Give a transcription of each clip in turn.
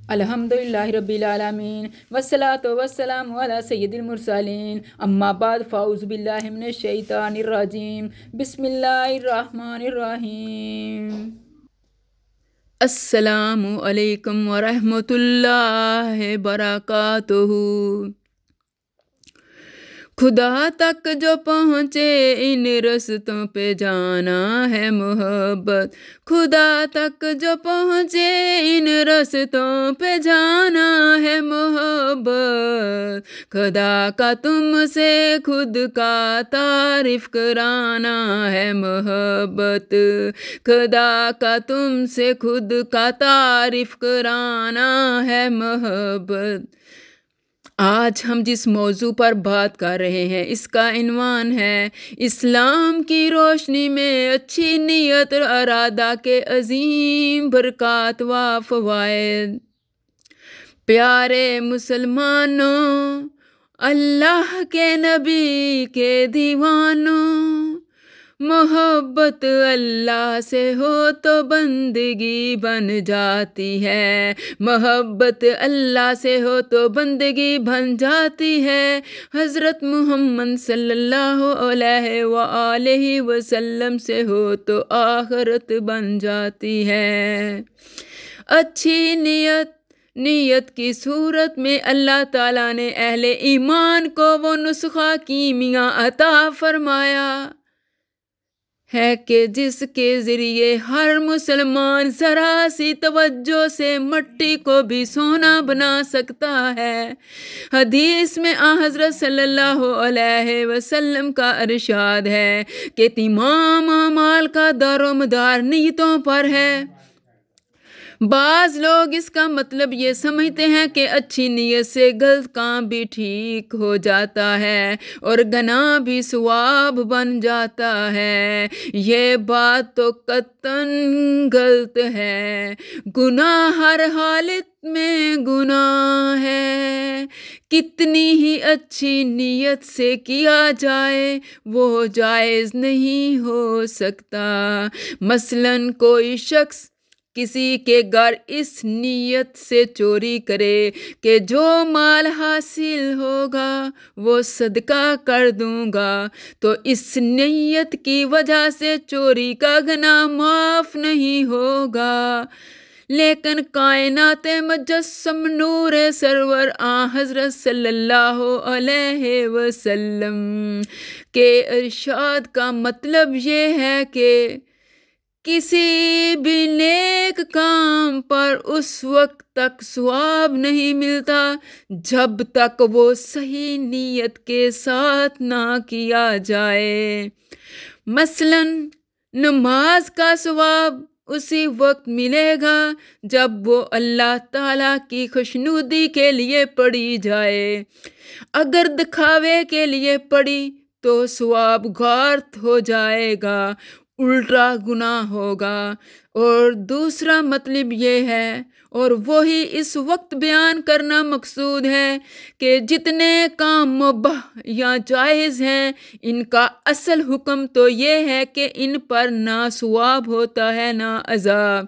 الحمدللہ رب العالمین والصلاة والسلام علی سید المرسلین اما بعد فاعوذ باللہ من الشیطان الرجیم بسم اللہ الرحمن الرحیم۔ السلام علیکم ورحمۃ اللہ وبرکاتہ۔ خدا تک جو پہنچے ان رستوں پہ جانا ہے محبت، خدا تک جو پہنچے ان رستوں پہ جانا ہے محبت، خدا کا تم سے خود کا تعارف کرانا ہے محبت، خدا کا تم سے خود کا تعارف کرانا ہے محبت۔ آج ہم جس موضوع پر بات کر رہے ہیں اس کا عنوان ہے اسلام کی روشنی میں اچھی نیت اور ارادہ کے عظیم برکات و فوائد۔ پیارے مسلمانوں، اللہ کے نبی کے دیوانوں، محبت اللہ سے ہو تو بندگی بن جاتی ہے، محبت اللہ سے ہو تو بندگی بن جاتی ہے۔ حضرت محمد صلی اللہ علیہ وآلہ وسلم سے ہو تو آخرت بن جاتی ہے۔ اچھی نیت کی صورت میں اللہ تعالیٰ نے اہل ایمان کو وہ نسخہ کیمیا عطا فرمایا ہے کہ جس کے ذریعے ہر مسلمان ذرا سی توجہ سے مٹی کو بھی سونا بنا سکتا ہے۔ حدیث میں حضرت صلی اللہ علیہ وسلم کا ارشاد ہے کہ تمام اعمال کا دار و مدار نیتوں پر ہے۔ بعض لوگ اس کا مطلب یہ سمجھتے ہیں کہ اچھی نیت سے غلط کام بھی ٹھیک ہو جاتا ہے اور گناہ بھی ثواب بن جاتا ہے۔ یہ بات تو قطعاً غلط ہے۔ گناہ ہر حالت میں گناہ ہے، کتنی ہی اچھی نیت سے کیا جائے وہ جائز نہیں ہو سکتا۔ مثلاً کوئی شخص کسی کے گھر اس نیت سے چوری کرے کہ جو مال حاصل ہوگا وہ صدقہ کر دوں گا، تو اس نیت کی وجہ سے چوری کا گناہ معاف نہیں ہوگا۔ لیکن کائنات مجسم نور سرور حضرت صلی اللہ علیہ وسلم کے ارشاد کا مطلب یہ ہے کہ کسی بھی نیک کام پر اس وقت تک ثواب نہیں ملتا جب تک وہ صحیح نیت کے ساتھ نہ کیا جائے۔ مثلاً نماز کا ثواب اسی وقت ملے گا جب وہ اللہ تعالیٰ کی خوشنودی کے لیے پڑھی جائے۔ اگر دکھاوے کے لیے پڑھی تو ثواب غارت ہو جائے گا، الٹا گناہ ہوگا۔ اور دوسرا مطلب یہ ہے، اور وہی اس وقت بیان کرنا مقصود ہے، کہ جتنے کام مباح یا جائز ہیں ان کا اصل حکم تو یہ ہے کہ ان پر نہ ثواب ہوتا ہے نہ عذاب۔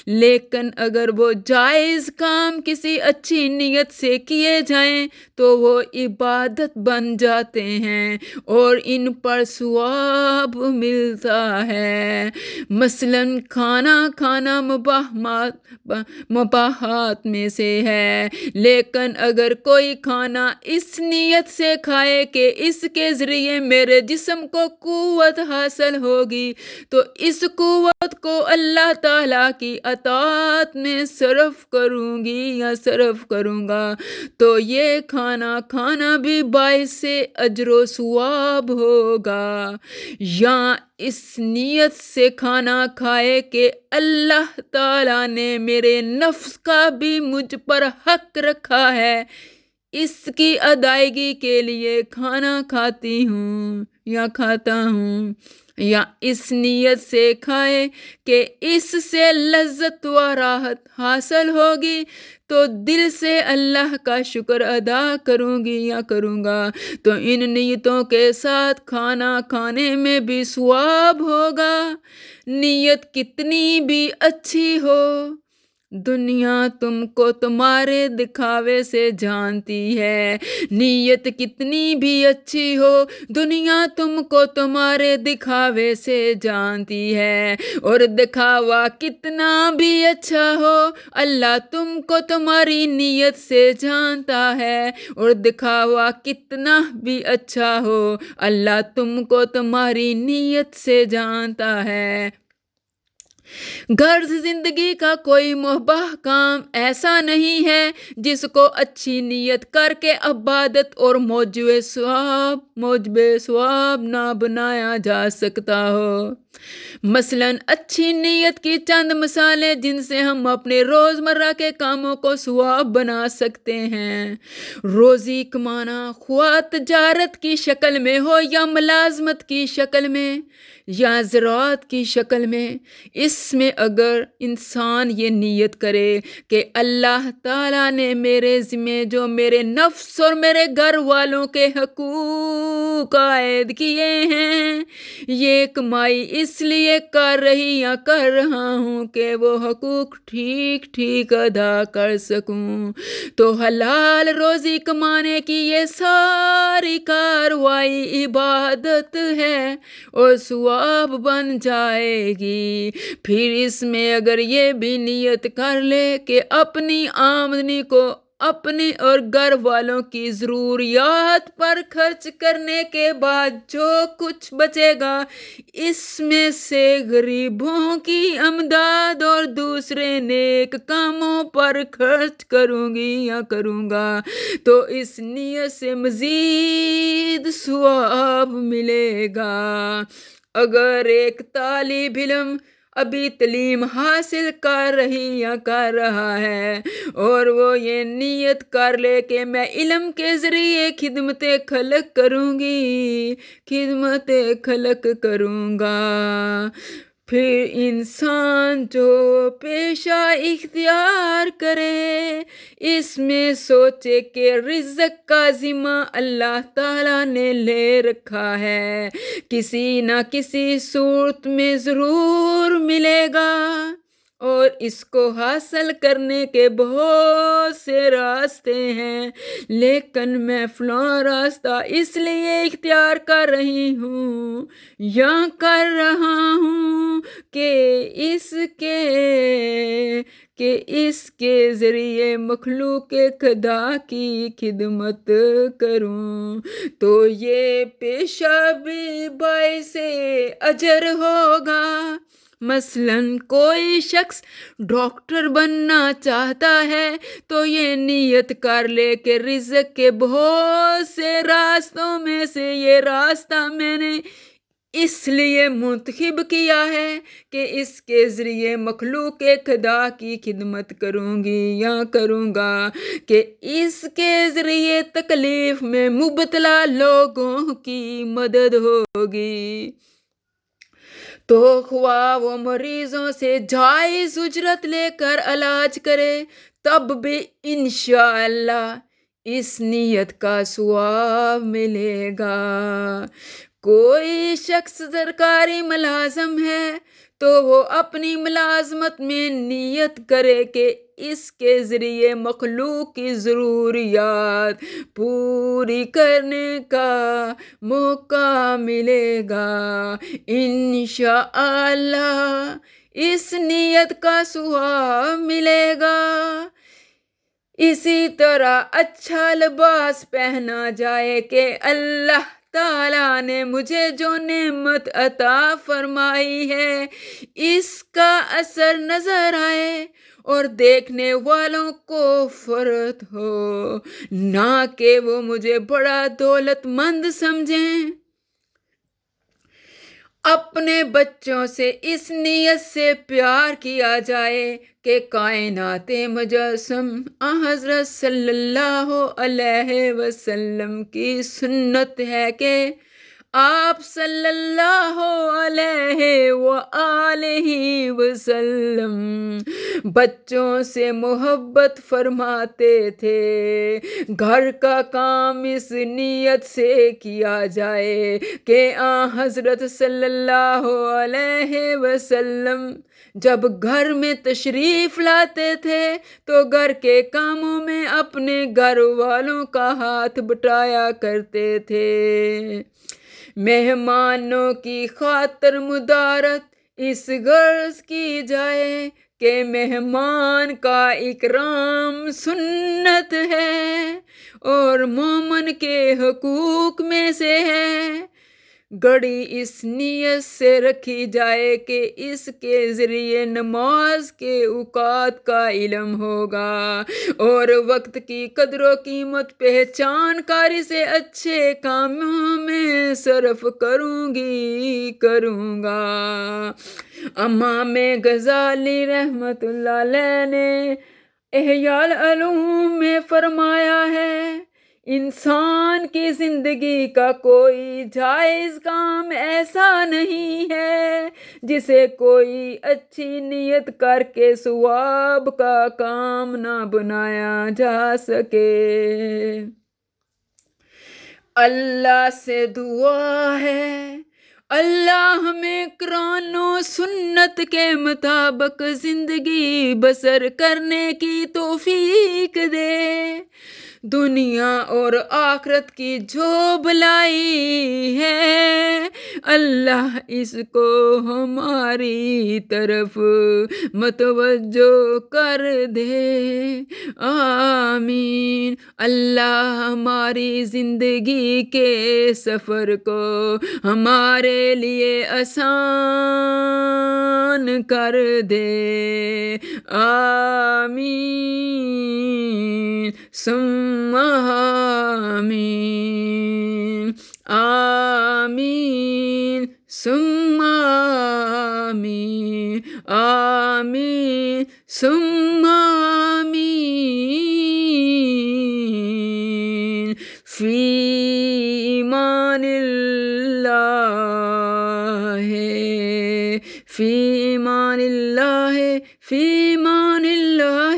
لیکن اگر وہ جائز کام کسی اچھی نیت سے کیے جائیں تو وہ عبادت بن جاتے ہیں اور ان پر ثواب ملتا ہے۔ مثلاً کھانا کھانا مباحات میں سے ہے، لیکن اگر کوئی کھانا اس نیت سے کھائے کہ اس کے ذریعے میرے جسم کو قوت حاصل ہوگی تو اس قوت کو اللہ تعالیٰ کی اطاعت میں صرف کروں گی یا صرف کروں گا، تو یہ کھانا بھی باعث اجر و ثواب ہوگا۔ یا اس نیت سے کھانا کھائے کہ اللہ تعالیٰ نے میرے نفس کا بھی مجھ پر حق رکھا ہے، اس کی ادائیگی کے لیے کھانا کھاتی ہوں یا کھاتا ہوں۔ یا اس نیت سے کھائے کہ اس سے لذت و راحت حاصل ہوگی تو دل سے اللہ کا شکر ادا کروں گی یا کروں گا، تو ان نیتوں کے ساتھ کھانا کھانے میں بھی ثواب ہوگا۔ نیت کتنی بھی اچھی ہو دنیا تم کو تمہارے دکھاوے سے جانتی ہے، نیت کتنی بھی اچھی ہو دنیا تم کو تمہارے دکھاوے سے جانتی ہے، اور دکھاوا کتنا بھی اچھا ہو اللہ تم کو تمہاری نیت سے جانتا ہے، اور دکھاوا کتنا بھی اچھا ہو اللہ تم کو تمہاری نیت سے جانتا ہے۔ غرض زندگی کا کوئی مباح کام ایسا نہیں ہے جس کو اچھی نیت کر کے عبادت اور موجب ثواب نہ بنایا جا سکتا ہو۔ مثلاً اچھی نیت کی چند مثالیں جن سے ہم اپنے روزمرہ کے کاموں کو ثواب بنا سکتے ہیں۔ روزی کمانا خواہ تجارت کی شکل میں ہو یا ملازمت کی شکل میں یا زراعت کی شکل میں، اس میں اگر انسان یہ نیت کرے کہ اللہ تعالیٰ نے میرے ذمہ جو میرے نفس اور میرے گھر والوں کے حقوق عائد کیے ہیں، یہ کمائی اس لیے کر رہا ہوں کہ وہ حقوق ٹھیک ادا کر سکوں، تو حلال روزی کمانے کی یہ ساری کارروائی عبادت ہے اور ثواب بن جائے گی۔ پھر اس میں اگر یہ بھی نیت کر لے کہ اپنی آمدنی کو اپنے اور گھر والوں کی ضروریات پر خرچ کرنے کے بعد جو کچھ بچے گا اس میں سے غریبوں کی امداد اور دوسرے نیک کاموں پر خرچ کروں گا، تو اس نیت سے مزید ثواب ملے گا۔ اگر ایک طالب علم ابھی تعلیم حاصل کر رہا ہے اور وہ یہ نیت کر لے کہ میں علم کے ذریعے خدمت خلق کروں گا، پھر انسان جو پیشہ اختیار کرے اس میں سوچے کہ رزق کا ذمہ اللہ تعالیٰ نے لے رکھا ہے، کسی نہ کسی صورت میں ضرور ملے گا، اور اس کو حاصل کرنے کے بہت سے راستے ہیں، لیکن میں فلاں راستہ اس لیے اختیار کر رہا ہوں کہ اس کے ذریعے مخلوق خدا کی خدمت کروں، تو یہ پیشہ بھی باعث اجر ہوگا۔ مثلاً کوئی شخص ڈاکٹر بننا چاہتا ہے تو یہ نیت کر لے کہ رزق کے بہت سے راستوں میں سے یہ راستہ میں نے اس لیے منتخب کیا ہے کہ اس کے ذریعے مخلوق خدا کی خدمت کروں گا، کہ اس کے ذریعے تکلیف میں مبتلا لوگوں کی مدد ہوگی، تو خواہ وہ مریضوں سے جائز اجرت لے کر علاج کرے تب بھی انشاءاللہ اس نیت کا ثواب ملے گا۔ کوئی شخص سرکاری ملازم ہے تو وہ اپنی ملازمت میں نیت کرے کہ اس کے ذریعے مخلوق کی ضروریات پوری کرنے کا موقع ملے گا، انشاءاللہ اس نیت کا ثواب ملے گا۔ اسی طرح اچھا لباس پہنا جائے کہ اللہ تعالیٰ نے مجھے جو نعمت عطا فرمائی ہے اس کا اثر نظر آئے اور دیکھنے والوں کو فرحت ہو، نہ کہ وہ مجھے بڑا دولت مند سمجھیں۔ اپنے بچوں سے اس نیت سے پیار کیا جائے کہ کائنات مجسم حضرت صلی اللہ علیہ وسلم کی سنت ہے کہ آپ صلی اللہ علیہ وآلہ وسلم بچوں سے محبت فرماتے تھے۔ گھر کا کام اس نیت سے کیا جائے کہ حضرت صلی اللہ علیہ وسلم جب گھر میں تشریف لاتے تھے تو گھر کے کاموں میں اپنے گھر والوں کا ہاتھ بٹایا کرتے تھے۔ مہمانوں کی خاطر مدارت اس غرض کی جائے کہ مہمان کا اکرام سنت ہے اور مومن کے حقوق میں سے ہے۔ گھڑی اس نیت سے رکھی جائے کہ اس کے ذریعے نماز کے اوقات کا علم ہوگا اور وقت کی قدر و قیمت پہچان کاری سے اچھے کاموں میں صرف کروں گا۔ امام غزالی رحمۃ اللہ علیہ نے احیاء العلوم میں فرمایا ہے، انسان کی زندگی کا کوئی جائز کام ایسا نہیں ہے جسے کوئی اچھی نیت کر کے ثواب کا کام نہ بنایا جا سکے۔ اللہ سے دعا ہے اللہ ہمیں قرآن و سنت کے مطابق زندگی بسر کرنے کی توفیق دے۔ دنیا اور آخرت کی جو بھلائی ہے اللہ اس کو ہماری طرف متوجہ کر دے، آمین۔ اللہ ہماری زندگی کے سفر کو ہمارے لیے آسان کر دے، آمین ثم آمین، آمین ثم آمین، آمین ثم آمین۔ فی ایمان اللہ، فی ایمان اللہ، فی ایمان اللہ۔